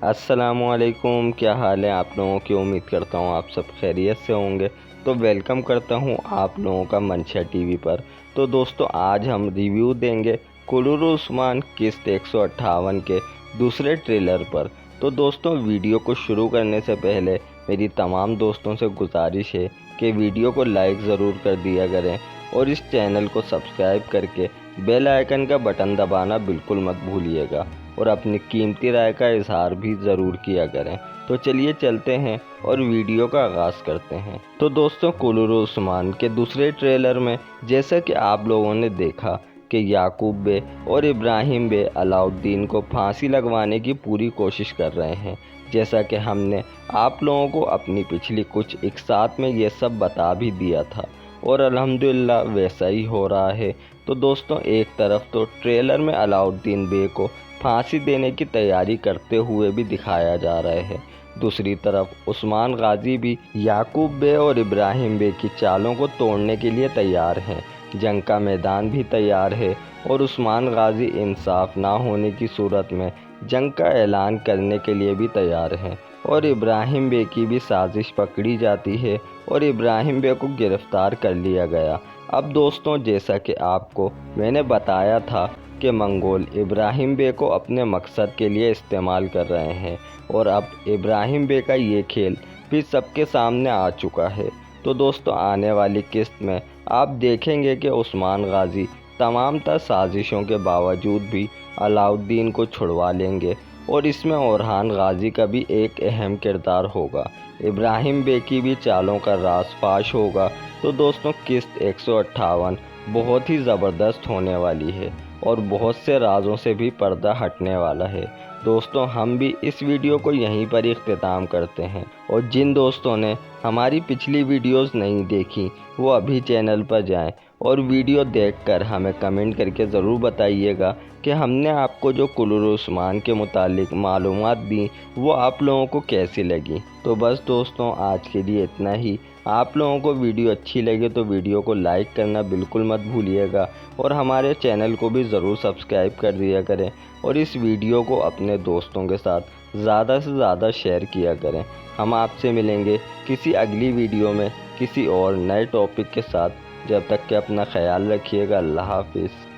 السلام علیکم، کیا حال ہے آپ لوگوں کی؟ امید کرتا ہوں آپ سب خیریت سے ہوں گے۔ تو ویلکم کرتا ہوں آپ لوگوں کا منشا ٹی وی پر۔ تو دوستو، آج ہم ریویو دیں گے کلورو عثمان قسط 158 کے دوسرے ٹریلر پر۔ تو دوستو، ویڈیو کو شروع کرنے سے پہلے میری تمام دوستوں سے گزارش ہے کہ ویڈیو کو لائک ضرور کر دیا کریں اور اس چینل کو سبسکرائب کر کے بیل آئیکن کا بٹن دبانا بالکل مت بھولیے گا اور اپنی قیمتی رائے کا اظہار بھی ضرور کیا کریں۔ تو چلیے چلتے ہیں اور ویڈیو کا آغاز کرتے ہیں۔ تو دوستوں، کلورو عثمان کے دوسرے ٹریلر میں جیسا کہ آپ لوگوں نے دیکھا کہ یعقوب بے اور ابراہیم بے علاؤالدین کو پھانسی لگوانے کی پوری کوشش کر رہے ہیں، جیسا کہ ہم نے آپ لوگوں کو اپنی پچھلی کچھ اقساط میں یہ سب بتا بھی دیا تھا اور الحمدللہ ویسا ہی ہو رہا ہے۔ تو دوستوں، ایک طرف تو ٹریلر میں علاؤالدین بے کو پھانسی دینے کی تیاری کرتے ہوئے بھی دکھایا جا رہا ہے، دوسری طرف عثمان غازی بھی یعقوب بے اور ابراہیم بے کی چالوں کو توڑنے کے لیے تیار ہیں۔ جنگ کا میدان بھی تیار ہے اور عثمان غازی انصاف نہ ہونے کی صورت میں جنگ کا اعلان کرنے کے لیے بھی تیار ہیں اور ابراہیم بے کی بھی سازش پکڑی جاتی ہے اور ابراہیم بے کو گرفتار کر لیا گیا۔ اب دوستوں، جیسا کہ آپ کو میں نے بتایا تھا کہ منگول ابراہیم بے کو اپنے مقصد کے لیے استعمال کر رہے ہیں اور اب ابراہیم بے کا یہ کھیل بھی سب کے سامنے آ چکا ہے۔ تو دوستوں، آنے والی قسط میں آپ دیکھیں گے کہ عثمان غازی تمام تر سازشوں کے باوجود بھی علاؤالدین کو چھڑوا لیں گے اور اس میں اورحان غازی کا بھی ایک اہم کردار ہوگا۔ ابراہیم بے کی بھی چالوں کا راز فاش ہوگا۔ تو دوستوں، قسط 158 بہت ہی زبردست ہونے والی ہے اور بہت سے رازوں سے بھی پردہ ہٹنے والا ہے۔ دوستوں، ہم بھی اس ویڈیو کو یہیں پر اختتام کرتے ہیں اور جن دوستوں نے ہماری پچھلی ویڈیوز نہیں دیکھی وہ ابھی چینل پر جائیں اور ویڈیو دیکھ کر ہمیں کمنٹ کر کے ضرور بتائیے گا کہ ہم نے آپ کو جو کلورو عثمان کے متعلق معلومات دیں وہ آپ لوگوں کو کیسی لگی۔ تو بس دوستوں، آج کے لیے اتنا ہی۔ آپ لوگوں کو ویڈیو اچھی لگے تو ویڈیو کو لائک کرنا بالکل مت بھولیے گا اور ہمارے چینل کو بھی ضرور سبسکرائب کر دیا کریں اور اس ویڈیو کو اپنے دوستوں کے ساتھ زیادہ سے زیادہ شیئر کیا کریں۔ ہم آپ سے ملیں گے کسی اگلی ویڈیو میں کسی اور نئے ٹاپک کے ساتھ۔ جب تک کہ اپنا خیال رکھیے گا۔ اللہ حافظ۔